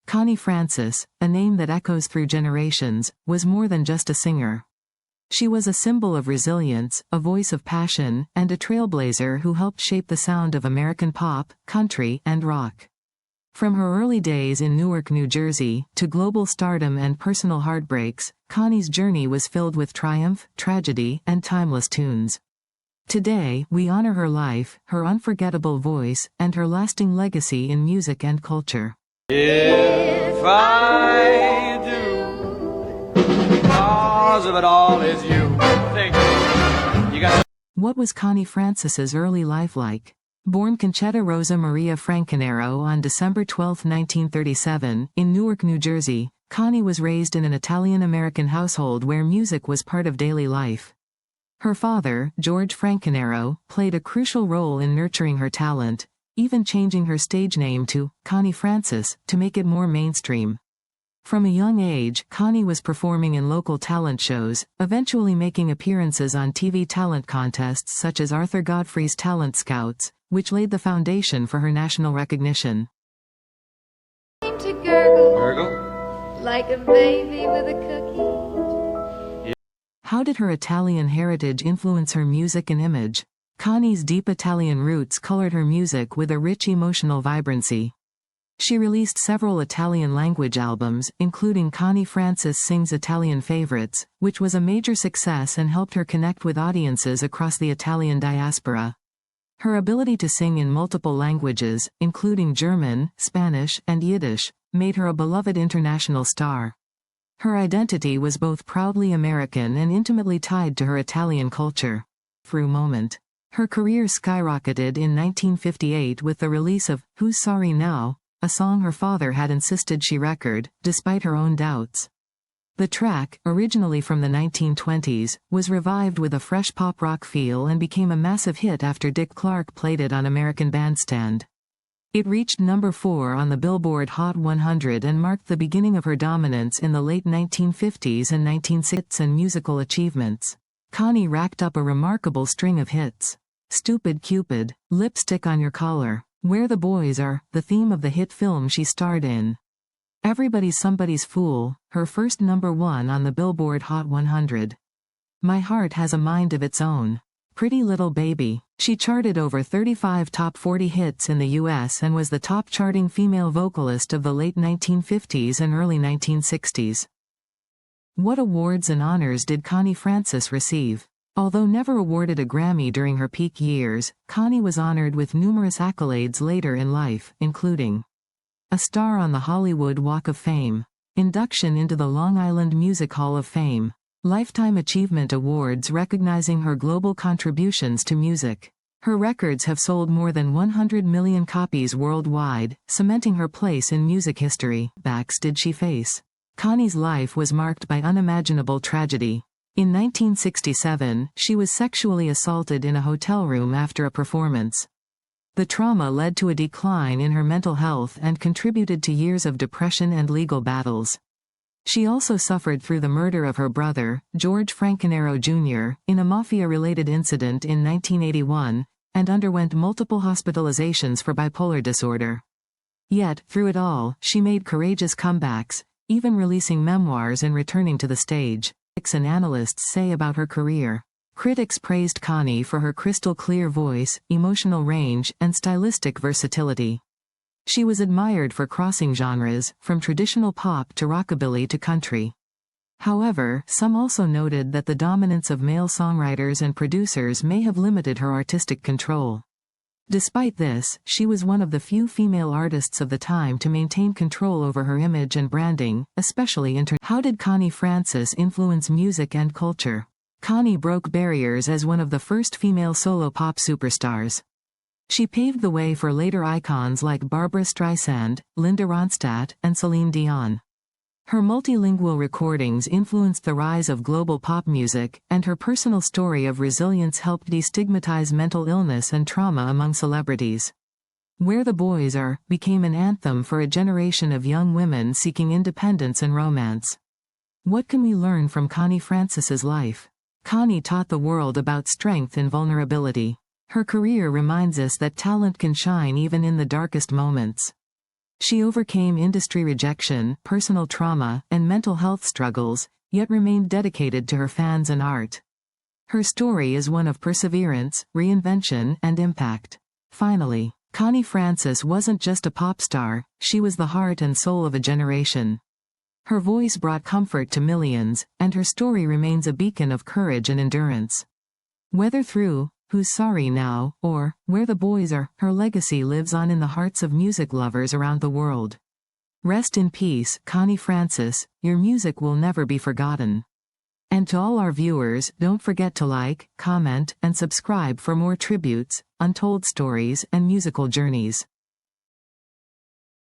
Connie Francis, a name that echoes through generations, was more than just a singer. She was a symbol of resilience, a voice of passion, and a trailblazer who helped shape the sound of American pop, country, and rock. From her early days in Newark, New Jersey, to global stardom and personal heartbreaks, Connie's journey was filled with triumph, tragedy, and timeless tunes. Today, we honor her life, her unforgettable voice, and her lasting legacy in music and culture. If I do, because of it all is you. You got. What was Connie Francis's early life like? Born Concetta Rosa Maria Francanero on December 12, 1937, in Newark, New Jersey, Connie was raised in an Italian-American household where music was part of daily life. Her father, George Francanero, played a crucial role in nurturing her talent, even changing her stage name to Connie Francis to make it more mainstream. From a young age, Connie was performing in local talent shows, eventually making appearances on TV talent contests such as Arthur Godfrey's Talent Scouts, which laid the foundation for her national recognition. To gurgle, Gurgle? like a baby with a cookie. How did her Italian heritage influence her music and image? Connie's deep Italian roots colored her music with a rich emotional vibrancy. She released several Italian-language albums, including Connie Francis Sings Italian Favorites, which was a major success and helped her connect with audiences across the Italian diaspora. Her ability to sing in multiple languages, including German, Spanish, and Yiddish, made her a beloved international star. Her identity was both proudly American and intimately tied to her Italian culture. Through moment. Her career skyrocketed in 1958 with the release of Who's Sorry Now?, a song her father had insisted she record, despite her own doubts. The track, originally from the 1920s, was revived with a fresh pop-rock feel and became a massive hit after Dick Clark played it on American Bandstand. It reached number 4 on the Billboard Hot 100 and marked the beginning of her dominance in the late 1950s and 1960s and musical achievements. Connie racked up a remarkable string of hits. Stupid Cupid, Lipstick on Your Collar, Where the Boys Are, the theme of the hit film she starred in. Everybody's Somebody's Fool, her first number 1 on the Billboard Hot 100. My Heart Has a Mind of Its Own. Pretty Little Baby. She charted over 35 top 40 hits in the U.S. and was the top charting female vocalist of the late 1950s and early 1960s. What awards and honors did Connie Francis receive? Although never awarded a Grammy during her peak years, Connie was honored with numerous accolades later in life, including a star on the Hollywood Walk of Fame, induction into the Long Island Music Hall of Fame, Lifetime Achievement Awards recognizing her global contributions to music. Her records have sold more than 100 million copies worldwide, cementing her place in music history. Backs did she face? Connie's life was marked by unimaginable tragedy. In 1967, she was sexually assaulted in a hotel room after a performance. The trauma led to a decline in her mental health and contributed to years of depression and legal battles. She also suffered through the murder of her brother, George Francanero Jr., in a mafia-related incident in 1981, and underwent multiple hospitalizations for bipolar disorder. Yet, through it all, she made courageous comebacks, even releasing memoirs and returning to the stage. Critics and analysts say about her career. Critics praised Connie for her crystal-clear voice, emotional range, and stylistic versatility. She was admired for crossing genres, from traditional pop to rockabilly to country. However, some also noted that the dominance of male songwriters and producers may have limited her artistic control. Despite this, she was one of the few female artists of the time to maintain control over her image and branding, especially How did Connie Francis influence music and culture? Connie broke barriers as one of the first female solo pop superstars. She paved the way for later icons like Barbra Streisand, Linda Ronstadt, and Celine Dion. Her multilingual recordings influenced the rise of global pop music, and her personal story of resilience helped destigmatize mental illness and trauma among celebrities. Where the Boys Are became an anthem for a generation of young women seeking independence and romance. What can we learn from Connie Francis's life? Connie taught the world about strength and vulnerability. Her career reminds us that talent can shine even in the darkest moments. She overcame industry rejection, personal trauma, and mental health struggles, yet remained dedicated to her fans and art. Her story is one of perseverance, reinvention, and impact. Finally, Connie Francis wasn't just a pop star, she was the heart and soul of a generation. Her voice brought comfort to millions, and her story remains a beacon of courage and endurance. Whether through Who's Sorry Now, or Where the Boys Are, her legacy lives on in the hearts of music lovers around the world. Rest in peace, Connie Francis, your music will never be forgotten. And to all our viewers, don't forget to like, comment, and subscribe for more tributes, untold stories, and musical journeys.